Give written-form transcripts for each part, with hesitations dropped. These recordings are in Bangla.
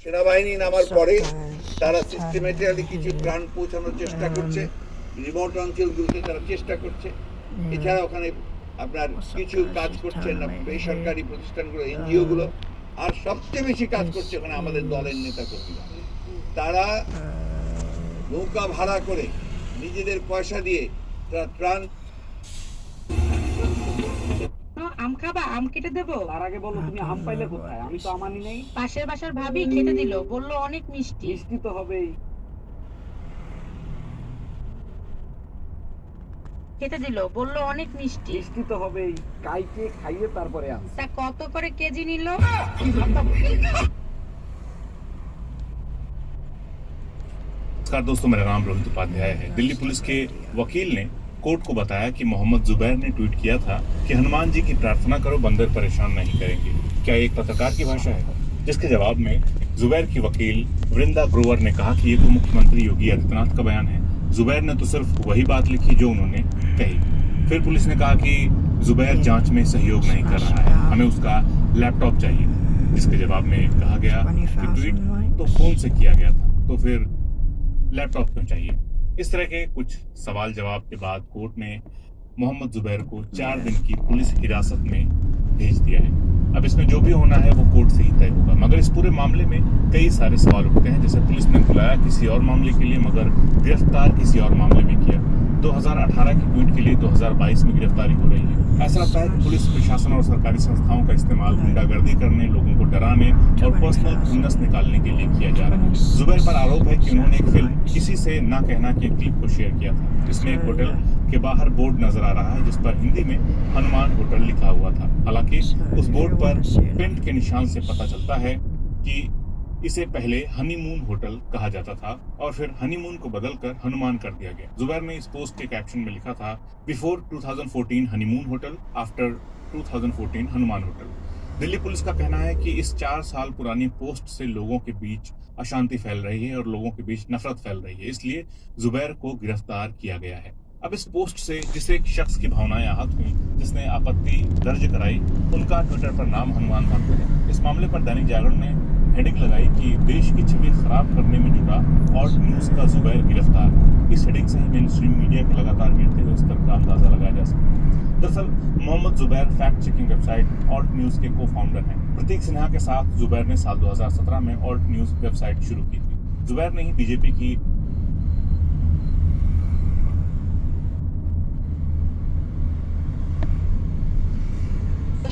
সেনাবাহিনী নামার পরে তারা সিস্টেমেটিক্যালি কিছু ত্রাণ পৌঁছানোর চেষ্টা করছে, রিমোট অঞ্চলগুলোতে তারা চেষ্টা করছে। এছাড়া ওখানে আপনার কিছু কাজ করছে না বেসরকারি প্রতিষ্ঠানগুলো, এনজিও গুলো, আর সবচেয়ে বেশি কাজ করছে ওখানে আমাদের দলের নেতা কর্মীরা। তারা নৌকা ভাড়া করে নিজেদের পয়সা দিয়ে তারা ত্রাণ। আম খাবা? আম কেটে দেবো? তার আগে বলো তুমি আম পাইলে কোথায়? আমি তো আমানি নেই। পাশের বাসার ভাবি খেতে দিল, বললো অনেক মিষ্টি। মিষ্টি তো হবেই। খেতে দিল, বললো অনেক মিষ্টি। মিষ্টি তো হবেই, কাইকে খাইয়ে তারপরে আম। তা কত করে কেজি নিল? नमस्कार दोस्तों, मेरा नाम रोहित उपाध्याय है। दिल्ली पुलिस के वकील ने कोर्ट को बताया कि मोहम्मद जुबैर ने ट्वीट किया था कि हनुमान जी की प्रार्थना करो, बंदर परेशान नहीं करेंगे। क्या एक पत्रकार की भाषा है? जिसके जवाब में जुबैर की वकील वृंदा ग्रोवर ने कहा कि ये तो मुख्यमंत्री योगी आदित्यनाथ का बयान है। जुबैर ने तो सिर्फ वही बात लिखी जो उन्होंने कही। फिर पुलिस ने कहा कि जुबैर जांच में सहयोग नहीं कर रहा है, हमें उसका लैपटॉप चाहिए। जिसके जवाब में कहा गया कि ट्वीट तो फोन से किया गया था, तो फिर लैपटॉप क्यों चाहिए। इस तरह के कुछ सवाल जवाब के बाद कोर्ट ने मोहम्मद जुबैर को 4 दिन की पुलिस हिरासत में भेज दिया है। अब इसमें जो भी होना है वो कोर्ट से ही तय होगा, मगर इस पूरे मामले में कई सारे सवाल उठते हैं। जैसे पुलिस ने बुलाया किसी और मामले के लिए, मगर गिरफ्तार किसी और मामले में किया। 2018 के ट्वीट के लिए 2022 में गिरफ्तारी हो रही है। ऐसा लगता है कि पुलिस प्रशासन और सरकारी संस्थाओं का इस्तेमाल गुंडागर्दी करने, लोगों को डराने और पर्सनल खुन्नस निकालने के लिए किया जा रहा है। जुबैर पर आरोप है कि उन्होंने एक फिल्म किसी से ना कहना की क्लिप को शेयर किया था, जिसमें एक होटल के बाहर बोर्ड नजर आ रहा है जिस पर हिंदी में हनुमान होटल लिखा हुआ था। हालांकि उस बोर्ड पर पेंट के निशान से पता चलता है कि इसे पहले हनीमून होटल कहा जाता था और फिर हनीमून को बदलकर हनुमान कर दिया गया। जुबैर ने इस पोस्ट के कैप्शन में लिखा था, before 2014 honeymoon hotel, after 2014 Hanuman hotel. Delhi police का कहना है कि इस 4 साल पुरानी पोस्ट से लोगों के बीच अशांति फैल रही है और लोगों के बीच नफरत फैल रही है, इसलिए जुबैर को गिरफ्तार किया गया है। अब इस पोस्ट से जिस एक शख्स की भावनाएं आहत हुई, जिसने आपत्ति दर्ज कराई, उनका ट्विटर पर नाम हनुमान भक्त है। इस मामले पर दैनिक जागरण ने हेडिंग लगाई कि देश की छवि खराब करने में जुटा ऑल्ट न्यूज का जुबैर गिरफ्तार। इस हेडिंग से ही मेन स्ट्रीम मीडिया के लगातार गिरते हुए स्तर का अंदाजा लगाया जा सकता है। दरअसल Mohammed Zubair fact checking website Alt News के को फाउंडर हैं। प्रतीक सिन्हा के साथ जुबैर ने साल 2017 में ऑल्ट न्यूज वेबसाइट शुरू की थी। जुबैर ने ही बीजेपी की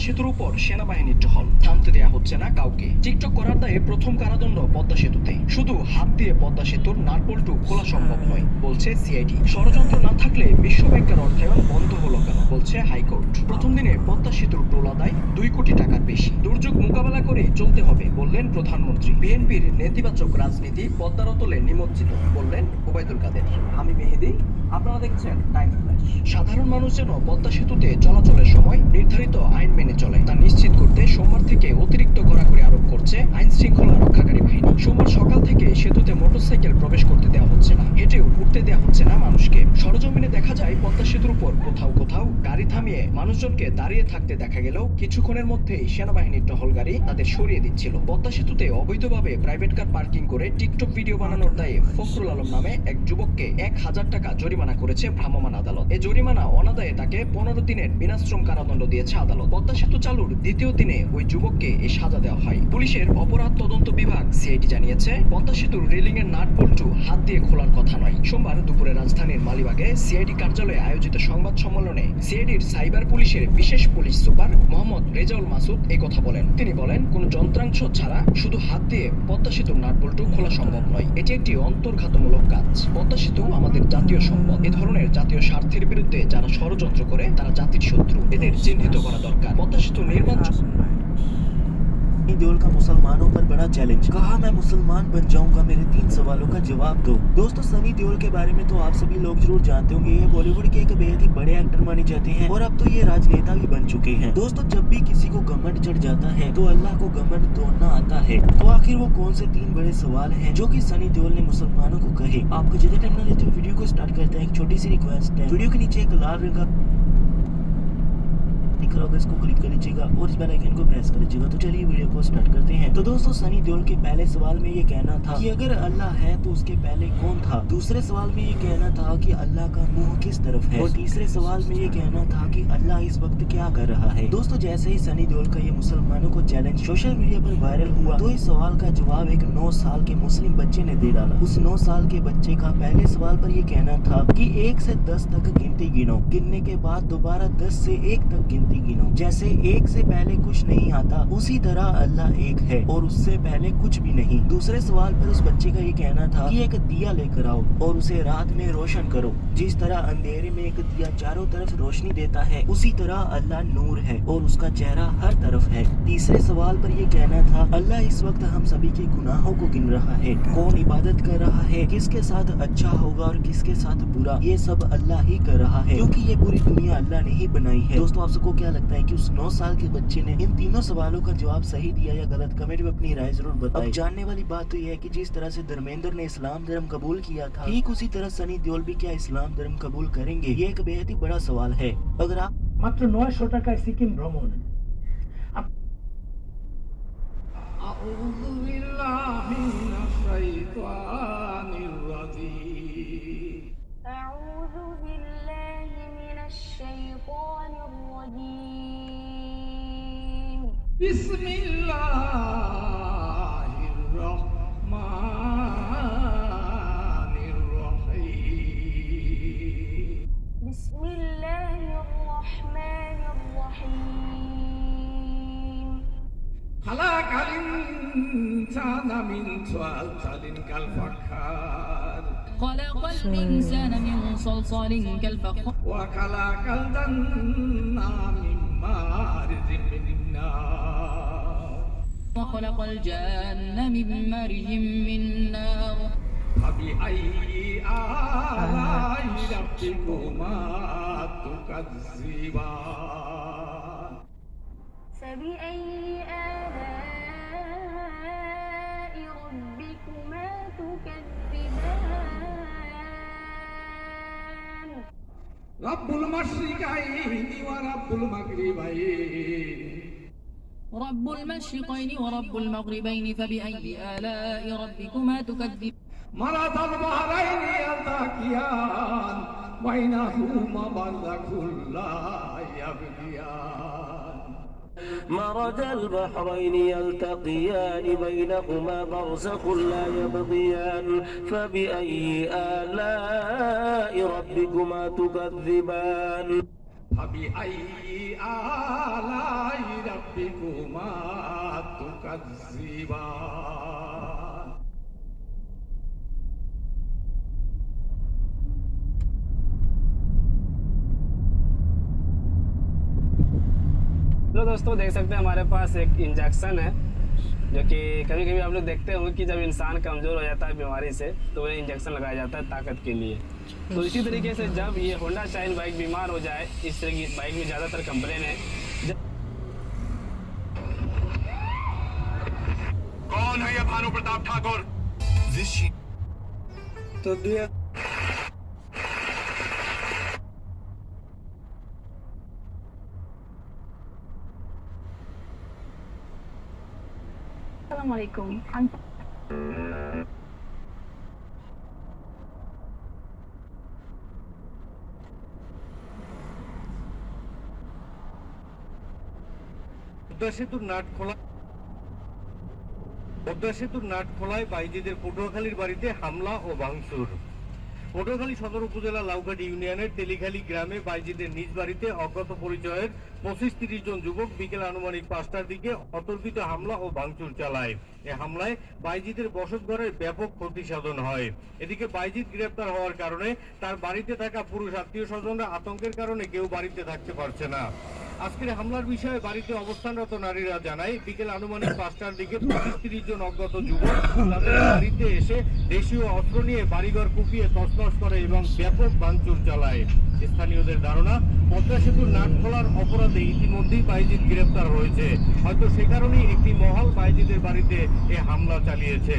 সেতুর উপর সেনাবাহিনীর টহল, থামতে দেয়া হচ্ছে না কাউকে। টিকটক করার দায়ে প্রথম কারাদণ্ড পদ্মা সেতুতে। শুধু হাত দিয়ে পদ্মা সেতুর নারপল্টু খোলা সম্ভব নয় বলছে সিআইডি। ষড়যন্ত্র না থাকলে বিশ্বব্যাংকের অর্থায়ন বন্ধ হলো কেন বলছে হাইকোর্ট। প্রথম দিনে পদ্মা সেতুর টোল আদায় 2 কোটি টাকার বেশি। দুর্যোগ মোকাবেলা করে চলতে হবে বললেন প্রধানমন্ত্রী। বিএনপির নেতিবাচক রাজনীতি পদ্মার অতলে নিমজ্জিত বললেন ওবায়দুল কাদের। আমি মেহেদী, আপনারা দেখছেন টাইম ফ্ল্যাশ। সাধারণ মানুষ যেন পদ্মা সেতুতে চলাচলের সময় নির্ধারিত আইন মেনে চলে, তা নিশ্চিত করতে সোমবার থেকে অতিরিক্ত কড়াকড়ি আরোপ করছে আইন শৃঙ্খলা রক্ষাকারী বাহিনী। সোমবার সকাল থেকে সেতুতে মোটরসাইকেল প্রবেশ করতে দেওয়া হচ্ছে না, হেঁটেও উঠতে দেওয়া হচ্ছে না মানুষকে। সরজমিনে দেখা যায় পদ্মা সেতুর উপর কোথাও কোথাও গাড়ি থামিয়ে মানুষজনকে দাঁড়িয়ে থাকতে দেখা গেলেও কিছুক্ষণের মধ্যেই সেনাবাহিনীর টহল গাড়ি তাদের সরিয়ে দিচ্ছিল। পদ্মা সেতুতে অবৈধভাবে প্রাইভেট কার পার্কিং করে টিকটক ভিডিও বানানোর দায়ে ফখরুল আলম নামে এক যুবককে 1000 টাকা জরিমানা করেছে ভ্রাম্যমাণ আদালত। এই জরিমানা অনাদায়ে তাকে 15 দিনের বিনাশ্রম কারাদণ্ড দিয়েছে আদালত। পদ্মা সেতু চালুর দ্বিতীয় দিনে ওই যুবককে এই সাজা দেওয়া হয়। পুলিশের অপরাধ তদন্ত বিভাগ সিআইডি জানিয়েছে, পদ্মা সেতুর রেলিং এর নাট বল্টু হাত দিয়ে খোলার কথা নয়। সোমবার দুপুরে রাজধানীর মালিবাগে সিআইডি কার্যালয়ে আয়োজিত সংবাদ সম্মেলনে সিআইডির সাইবার পুলিশের বিশেষ পুলিশ সুপার মোহাম্মদ রেজাউল মাসুদ এই কথা বলেন। তিনি বলেন, কোনো যন্ত্রাংশ ছাড়া শুধু হাত দিয়ে পদ্মা সেতুর নাট বল্টু খোলা সম্ভব নয়। এটি একটি অন্তর্ঘাতমূলক কাজ। পদ্মা সেতু আমাদের জাতীয় সম্পদ। এ ধরনের জাতীয় স্বার্থের বিরুদ্ধে যারা ষড়যন্ত্র করে তারা জাতির শত্রু, এদের চিহ্নিত করা দরকার। পদ্মা সেতু নির্মাণ देओल का मुसलमानों पर बड़ा चैलेंज। कहा, मैं मुसलमान बन जाऊंगा, मेरे 3 सवालों का जवाब दो। दोस्तों, सनी देओल के बारे में तो आप सभी लोग जरूर जानते होंगे। ये बॉलीवुड के एक बेहद ही बड़े एक्टर माने जाते हैं और अब तो ये राजनेता भी बन चुके हैं। दोस्तों, जब भी किसी को घमंड चढ़ जाता है तो अल्लाह को घमंड तोड़ना आता है। तो आखिर वो कौन से 3 बड़े सवाल हैं जो कि सनी देओल ने मुसलमानों को कहे? आपको ज्यादा टाइम न लेते हुए वीडियो को स्टार्ट करते हैं। एक छोटी सी रिक्वेस्ट है, वीडियो के नीचे एक लाल रंग का दिख रहा होगा इसको क्लिक कर लीजिएगा और इस बेल आइकन को प्रेस कर लीजिएगा। तो चलिए वीडियो को स्टार्ट करते हैं। तो दोस्तों सनी देओल के पहले सवाल में ये कहना था कि अगर अल्लाह है तो उसके पहले कौन था। दूसरे सवाल में ये कहना था कि अल्लाह का मुंह किस तरफ है। और तीसरे सवाल में ये कहना था कि अल्लाह इस वक्त क्या कर रहा है। दोस्तों जैसे ही सनी देओल का ये मुसलमानों को चैलेंज सोशल मीडिया पर वायरल हुआ तो इस सवाल का जवाब एक 9 साल के मुस्लिम बच्चे ने दे डाला। उस 9 साल के बच्चे का पहले सवाल पर ये कहना था कि 1 से 10 तक गिनती गिनो, गिनने के बाद दोबारा 10 से 1 तक गिनती गिनो। जैसे 1 से पहले कुछ नहीं आता उसी तरह अल्लाह एक है और उससे पहले कुछ भी नहीं। दूसरे सवाल पर उस बच्चे का ये कहना था कि एक दिया लेकर आओ और उसे रात में रोशन करो। जिस तरह अंधेरे में एक दिया चारों तरफ रोशनी देता है उसी तरह अल्लाह नूर है और उसका चेहरा हर तरफ है। तीसरे सवाल पर ये कहना था अल्लाह इस वक्त हम सभी के गुनाहों को गिन रहा है, कौन इबादत कर रहा है, किसके साथ अच्छा होगा और किसके साथ बुरा, ये सब अल्लाह ही कर रहा है क्योंकि ये पूरी दुनिया अल्लाह ने ही बनाई है। दोस्तों आप सबको क्या लगता है कि उस 9 साल के बच्चे ने इन तीनों सवालों का जवाब सही दिया या गलत? कमेंट में अपनी राय जरूर बताएं। अब जानने वाली बात तो ये है कि जिस तरह से धर्मेंद्र ने इस्लाम धर्म कबूल किया था ठीक उसी तरह सनी देओल भी क्या इस्लाम धर्म कबूल करेंगे? ये एक बेहद ही बड़ा सवाल है। अगर आप মাত্র 900 টাকায় সিকিম ভ্রমণ। আউযু বিল্লাহি মিনাশ শাইতানির রাজীম। أعوذ بالله من الشيطان الرجيم. বিসমিল্লাহির রহমানির রহিম। بسم الله الرحمن الرحيم. خلق الإنسان من صلصال كالفخار خلق الإنسان من صلصال كالفخار وخلق الجنة من مارج من نار وخلق الجن من مارج من نار فبأي آلاء ربكما تكذبان فبأي آلاء ربكما تكذبان. رب المشرقين ورب المغربين رب المشرقين ورب المغربين فبأي آلاء ربكما تكذبان مرض البحرين يلتقيان بينهما برزخ لا يبغيان مرج البحرين يلتقيان بينهما برزخ لا يبغيان فبأي آلاء ربكما تكذبان فبأي آلاء ربكما تكذبان हेलो दोस्तों, देख सकते हैं हमारे पास एक इंजेक्शन है जो कि कभी कभी आप लोग देखते होंगे कि जब इंसान कमज़ोर हो जाता है बीमारी से तो उन्हें इंजेक्शन लगाया जाता है ताकत के लिए। तो इसी तरीके से जब ये होंडा शाइन बाइक बीमार हो जाए, इस तरह की बाइक में ज़्यादातर कंप्लेन है। कौन है ये भानु प्रताप ठाकुर? तो আসসালামু আলাইকুম। পদ্মা সেতুর নাট খোলায় বাইজিদের পটুয়াখালীর বাড়িতে হামলা ও ভাঙচুর। পটুয়াখালী সদর উপজেলা লাউঘাটি ইউনিয়নের তেলিখালী গ্রামে বাইজিদের নিজ বাড়িতে অজ্ঞাত পরিচয়ের 25-30 জন যুবক বিকেল আনুমানিক 5টার দিকে অতর্কিত হামলা ও ভাঙচুর চালায়। এ হামলায় বাইজিদের বসতঘরের ব্যাপক ক্ষতি সাধন হয়। এদিকে বাইজিদ গ্রেপ্তার হওয়ার কারণে তার বাড়িতে থাকা পুরুষ আত্মীয় স্বজনরা আতঙ্কের কারণে কেউ বাড়িতে থাকতে পারছে না। আজকের হামলার বিষয়ে বাড়িতে অবস্থানরত নারীরা জানায় বিকেল আনুমানিক 5টার দিকে 25-30 জন অজ্ঞাত যুবক তাদের বাড়িতে এসে দেশীয় অস্ত্র নিয়ে বাড়িঘর কুপিয়ে তছনছ করে এবং ব্যাপক ভাঙচুর চালায়। স্থানীয়দের ধারণা পদ্মা সেতুর নাট খোলার অপরাধে ইতিমধ্যেই বাইজিদ গ্রেফতার হয়েছে। হয়তো সে কারণেই একটি মহল বাইজিদের বাড়িতে এ হামলা চালিয়েছে।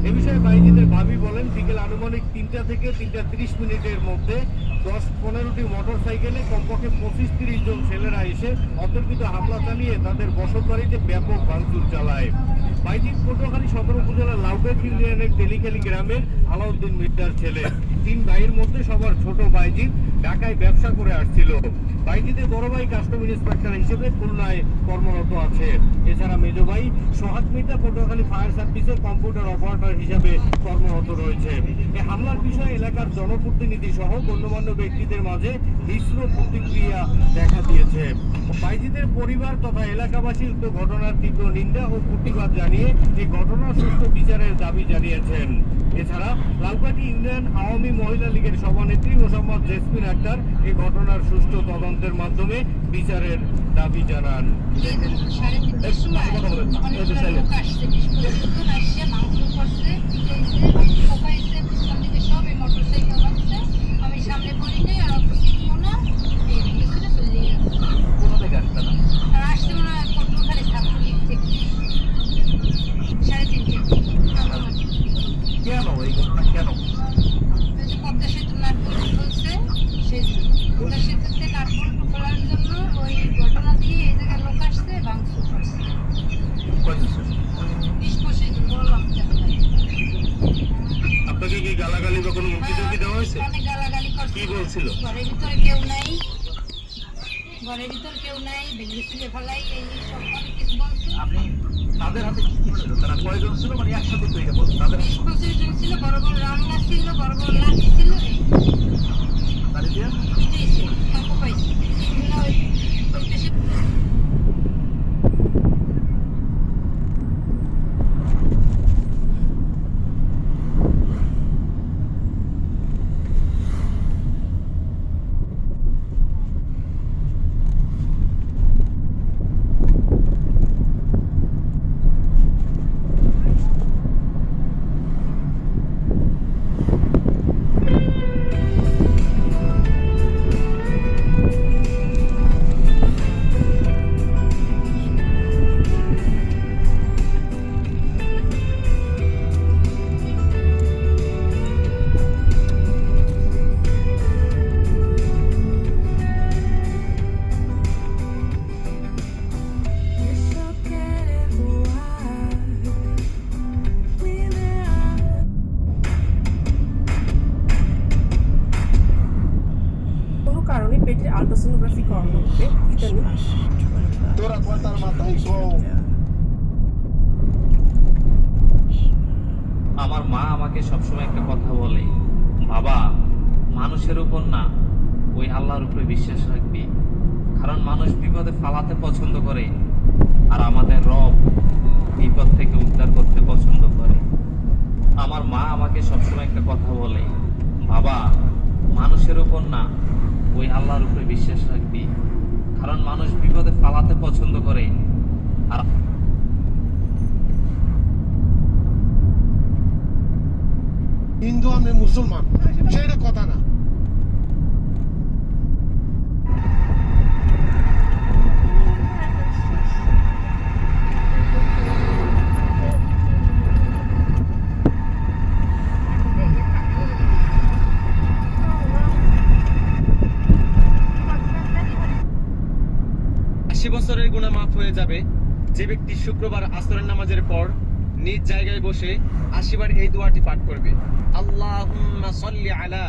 এ বিষয়ে বাইজিদের ভাবি বলেন, বিকেল আনুমানিক 3টা থেকে 3টা 30 মিনিটের মধ্যে 10-15টি মোটরসাইকেলে কমপক্ষে 25-30 জন ছেলেরা এসে অতর্কিত হামলা চালিয়ে তাদের বসত বাড়িতে ব্যাপক ভাঙচুর চালায়। বাইজিদ পটুয়াখালী সদর উপজেলার লাউকাট ইউনিয়নের তেলিখালী গ্রামের আলাউদ্দিন মির্জার ছেলে। 3 ভাইয়ের মধ্যে সবার ছোট বাইজিদ ঢাকায় ব্যবসা করে আসছিল। বাইজিদের বড় ভাই কাস্টম ইন্সপেক্টর হিসেবে খুলনায় কর্মরত আছে। এছাড়া মেজ ভাই সোহাগ মির্জা পটুয়াখালী ফায়ার সার্ভিসের কম্পিউটার অপারেটর হিসেবে কর্মরত রয়েছে। এই হামলার বিষয়ে এলাকার জনপ্রতিনিধি সহ গণ্যমান্য ব্যক্তিদের মাঝে মিশ্র প্রতিক্রিয়া দেখা দিয়েছে। বাইজিদের পরিবার তথা এলাকাবাসী উক্ত ঘটনার তীব্র নিন্দা ও প্রতিবাদ জানিয়ে এই ঘটনার সুষ্ঠু বিচারের দাবি জানিয়েছেন। এছাড়া লাউকাটি ইউনিয়ন আওয়ামী মহিলা লীগের সভানেত্রী মোসাম্মদ জেসমিন আক্তার এই ঘটনার সুষ্ঠু তদন্তের মাধ্যমে বিচারের দাবি জানান। আমি সামনে পড়ি নেই আর অত চিনিও না, আসছে মনে হয় পটুয়াখালী ছাত্রলীগ থেকে 3:30 কেন এই ঘটনা কেন? পদ্মা সেতু নাটবল্টু খুলছে, সেই পদ্মা সেতুতে নাটবল্টু খোলার জন্য ওই ঘটনা দিয়ে এই জায়গায় লোক আসছে, ভাঙচুর করছে। 20-25 জন বললাম। আপনাকে কি গালাগালি বা কোনো হুমকি টুমকি দেওয়া হয়েছে? অনেক গালাগালি করছে। কি বলছিল? ঘরের ভিতরে কেউ নাই, ভেঙে ছিঁড়ে ফেলাই, এই সব অনেক কিছু বলছে। আপনি তাদের হাতে কি ছিল? তারা কয়জন ছিল? মানে একসাথে তো এটা বলছে তাদের 20-25 জন ছিল, বড় বড় রান্না ছিল, বড় বড় লাঠি ছিল, পিটিয়েছে, টাকা পাইছে। বিভিন্ন ওই পরিবেশে পেটের আল্ট্রাসোনোগ্রাফি করানো হবে। ইদানিং আমার মা আমাকে সবসময় একটা কথা বলে, বাবা মানুষের উপর না, ওই আল্লাহর উপরে বিশ্বাস রাখবি, কারণ মানুষ বিপদে ফালাতে পছন্দ করে আর আমাদের রব বিপদ থেকে উদ্ধার করতে পছন্দ করে। আমার মা আমাকে সবসময় একটা কথা বলে, বাবা মানুষের উপর না, ওই আল্লাহর উপরে বিশ্বাস রাখবি, কারণ মানুষ বিপদে ফালাতে পছন্দ করে আর হিন্দু আমি মুসলমান, সেটা কথা না। বছরের গুনাহ মাফ হয়ে যাবে যে ব্যক্তি শুক্রবার আসরের নামাজের পর নিজ জায়গায় বসে 80 বার এই দোয়াটি পাঠ করবে। আল্লাহুম্মা সাল্লি আলা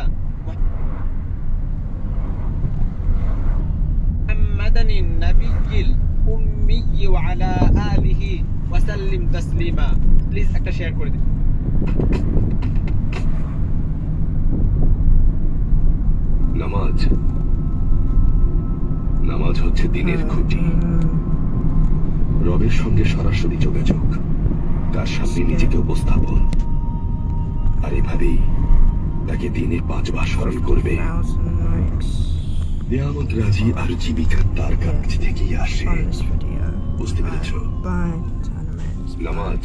মুহাম্মাদানিন নাবিয়্যিল উম্মি ওয়া আলা আলিহি ওয়া সাল্লিম তাসলিমা। প্লিজ একটা শেয়ার করে দিন। নামাজ হচ্ছে দিনের খুঁটি, রবের সঙ্গে সরাসরি যোগাযোগ, তার সামনে নিজেকে উপস্থাপন, আর এভাবেই তাকে দিনে 5 বার স্মরণ করবে। নিয়ামত রাজি আর জীবিকা তার কাছ থেকেই আসে, বুঝতে পেরেছ? নামাজ